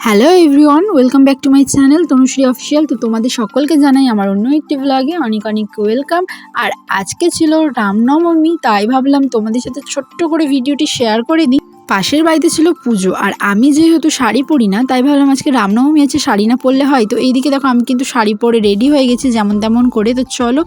Hello everyone, welcome back to my channel Tanushree official. তো তোমাদের সকলকে জানাই আমার অন্য একটি ব্লগে অনেক অনেক ওয়েলকাম। আর আজকে ছিল রামনবমী, তাই ভাবলাম তোমাদের সাথে ছোট্ট করে ভিডিওটি শেয়ার করে দিই। পাশের বাড়িতে ছিল পুজো, আর আমি যেহেতু শাড়ি পরি না, তাই ভাবলাম আজকে রামনবমী আছে, শাড়ি না পরলে হয়। তো এইদিকে দেখো আমি কিন্তু শাড়ি পরে রেডি হয়ে গেছি যেমন তেমন করে। তো চলো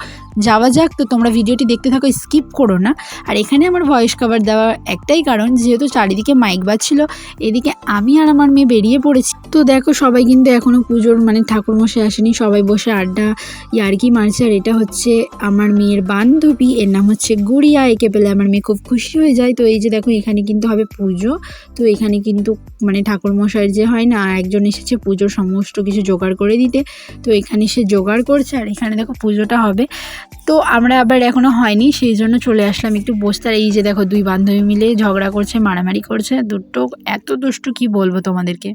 যাওয়া যাক। তো তোমরা ভিডিওটি দেখতে থাকো, স্কিপ করো না। আর এখানে আমার ভয়েস কভার দেওয়ার একটাই কারণ, যেহেতু চারিদিকে মাইক বাজছিল, এদিকে আমি আর আমার মেয়ে বেরিয়ে পড়েছি। তো দেখো সবাই কিন্তু এখনও পুজোর ঠাকুরমশাই আসেনি, সবাই বসে আড্ডা ইয়ার্কি মারছে। আর এটা হচ্ছে আমার মেয়ের বান্ধবী, এর নাম হচ্ছে গুড়িয়া। একে পেলে আমার মেয়ে খুব খুশি হয়ে যায়। তো এই যে দেখো এখানে কিন্তু হবে পুজো। তো এখানে কিন্তু ঠাকুরমশাইয়ের যে হয় না, একজন এসেছে পুজোর সমস্ত কিছু জোগাড় করে দিতে। তো এখানে সে জোগাড় করছে, আর এখানে দেখো পুজোটা হবে। তো আমরা আবার এখনও হয়নি, সেই জন্য চলে আসলাম একটু বসতে। আর এই যে দেখো দুই বান্ধবী মিলে ঝগড়া করছে, মারামারি করছে। দুটো এত দুষ্টু কি বলবো তোমাদেরকে।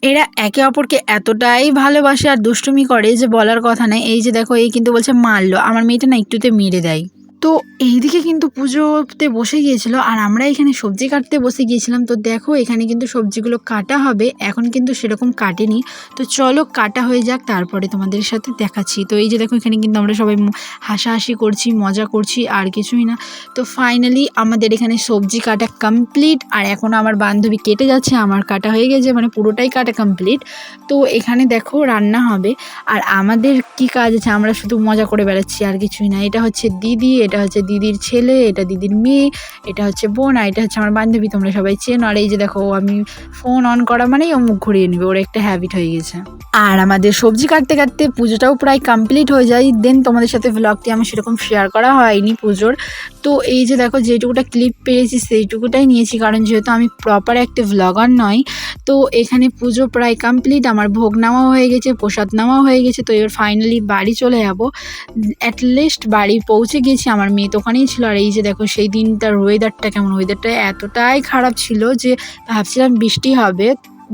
এরা একে অপরকে এতটাই ভালোবাসে আর দুষ্টুমি করে যে বলার কথা নেই। এই যে দেখো এই কিন্তু বলছে মারলো, আমার মেয়েটা না একটুতে মেরে দেয়। তো এইদিকে কিন্তু পুজোতে বসে গিয়েছিল, আর আমরা এখানে সবজি কাটতে বসে গিয়েছিলাম। তো দেখো এখানে কিন্তু সবজিগুলো কাটা হবে, এখন কিন্তু সেরকম কাটেনি। তো চলো কাটা হয়ে যাক, তারপরে তোমাদের সাথে দেখাচ্ছি। তো এই যে দেখো এখানে কিন্তু আমরা সবাই হাসাহাসি করছি, মজা করছি, আর কিছুই না। তো ফাইনালি আমাদের এখানে সবজি কাটা কমপ্লিট, আর এখন আমার বান্ধবী কেটে যাচ্ছে, আমার কাটা হয়ে গেছে, পুরোটাই কাটা কমপ্লিট। তো এখানে দেখো রান্না হবে, আর আমাদের কি কাজ আছে, আমরা শুধু মজা করে বেড়াচ্ছি আর কিছুই না। এটা হচ্ছে দিদি, এটা হচ্ছে দিদির ছেলে, এটা দিদির মেয়ে, এটা হচ্ছে বোন, আর এটা হচ্ছে আমার বান্ধবী, তোমরা সবাই চেনো। আর এই যে দেখো আমি ফোন অন করা মানেই ও মুখ ঘুরিয়ে নেবে, ওর একটা হ্যাবিট হয়ে গেছে। আর আমাদের সবজি কাটতে কাটতে পুজোটাও প্রায় কমপ্লিট হয়ে যায়। দেন তোমাদের সাথে ভ্লগটি আমি সেরকম শেয়ার করা হয়নি পুজোর। তো এই যে দেখো যেটুকুটা ক্লিপ পেয়েছি সেইটুকুটাই নিয়েছি, কারণ যেহেতু আমি প্রপার একটা ভ্লগার নয়। তো এখানে পুজো প্রায় কমপ্লিট, আমার ভোগ নেওয়া হয়ে গেছে, প্রসাদ নেওয়া হয়ে গেছে। তো এবার ফাইনালি বাড়ি চলে যাবো। অ্যাটলিস্ট বাড়ি পৌঁছে গেছি, আমার মেয়ে তো ওখানেই ছিল। আর এই যে দেখো সেই দিনটার ওয়েদারটা কেমন, ওয়েদারটা এতটাই খারাপ ছিল যে ভাবছিলাম বৃষ্টি হবে,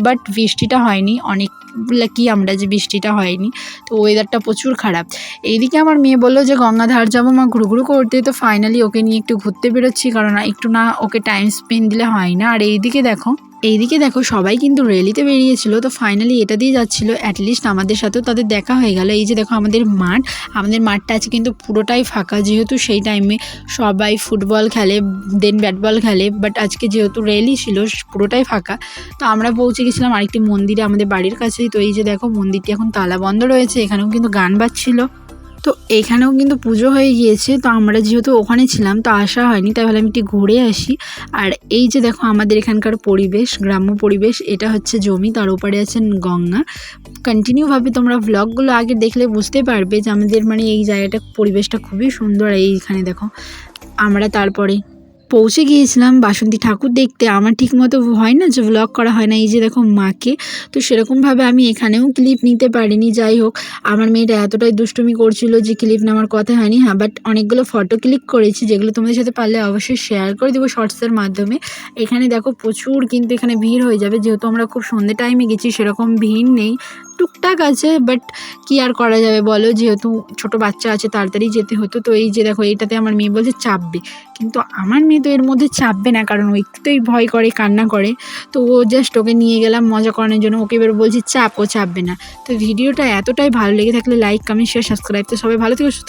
বাট বৃষ্টিটা হয়নি। অনেক লাকি আমরা যে বৃষ্টিটা হয়নি। তো ওয়েদারটা প্রচুর খারাপ। এইদিকে আমার মেয়ে বললো যে গঙ্গাধার যাবো মা ঘুরু করতে। তো ফাইনালি ওকে নিয়ে একটু ঘুরতে বেরোচ্ছি, কারণ একটু না ওকে টাইম স্পেন্ড দিলে হয় না। আর এইদিকে দেখো সবাই কিন্তু র্যালিতে বেরিয়েছিল। তো ফাইনালি এটা দিয়ে যাচ্ছিলো, অ্যাটলিস্ট আমাদের সাথেও তাদের দেখা হয়ে গেল। এই যে দেখো আমাদের মাঠটা আছে কিন্তু পুরোটাই ফাঁকা, যেহেতু সেই টাইমে সবাই ফুটবল খেলে, দেন ব্যাটবল খেলে। বাট আজকে যেহেতু র্যালি ছিল, পুরোটাই ফাঁকা। তো আমরা পৌঁছে গেছিলাম আরেকটি মন্দিরে আমাদের বাড়ির কাছেই। তো এই যে দেখো মন্দিরটি এখন তালা বন্ধ রয়েছে, এখানেও কিন্তু গান বাজছিল। তো এখানেও কিন্তু পুজো হয়ে গিয়েছে। তো আমরা যেহেতু ওখানে ছিলাম, তো আসা হয়নি, তাই ভাবলাম একটু ঘুরে আসি। আর এই যে দেখো আমাদের এখানকার পরিবেশ, গ্রাম্য পরিবেশ, এটা হচ্ছে জমি, তার উপরে আছেন গঙ্গা। কন্টিনিউভাবে তোমরা ভ্লগগুলো আগে দেখলে বুঝতে পারবে যে আমাদের এই জায়গাটা পরিবেশটা খুবই সুন্দর। এইখানে দেখো আমরা তারপরে পৌঁছে গিয়েছিলাম বাসন্তী ঠাকুর দেখতে। আমার ঠিক মতো হয় না যে ভ্লগ করা হয় না। এই যে দেখো মাকে, তো সেরকমভাবে আমি এখানেও ক্লিপ নিতে পারিনি। যাই হোক, আমার মেয়েটা এতটাই দুষ্টুমি করছিল যে ক্লিপ নেওয়ার কথা হয়নি। হ্যাঁ, বাট অনেকগুলো ফটো ক্লিক করেছি, যেগুলো তোমাদের সাথে পারলে অবশ্যই শেয়ার করে দেবো শর্টসের মাধ্যমে। এখানে দেখো প্রচুর কিন্তু এখানে ভিড় হয়ে যাবে, যেহেতু আমরা খুব সন্ধ্যে টাইমে গেছি, সেরকম ভিড় নেই, টুকটাক আছে। বাট কি আর করা যাবে বলো, যেহেতু ছোট বাচ্চা আছে, তাড়াতাড়ি যেতে হতো। তো এই যে দেখো এইটাতে আমার মেয়ে বলছে চাপবে, কিন্তু আমার মেয়ে তো এর মধ্যে চাপবে না, কারণ ও একটুতেই ভয় করে, কান্না করে। তো ও জাস্ট ওকে নিয়ে গেলাম মজা করানোর জন্য, ওকে এবার বলছি চাপ, ও চাপবে না। তো ভিডিওটা এতটাই ভালো লেগে থাকলে লাইক, কমেন্ট, শেয়ার, সাবস্ক্রাইব। তো সবাই ভালো থেকে সুস্থ।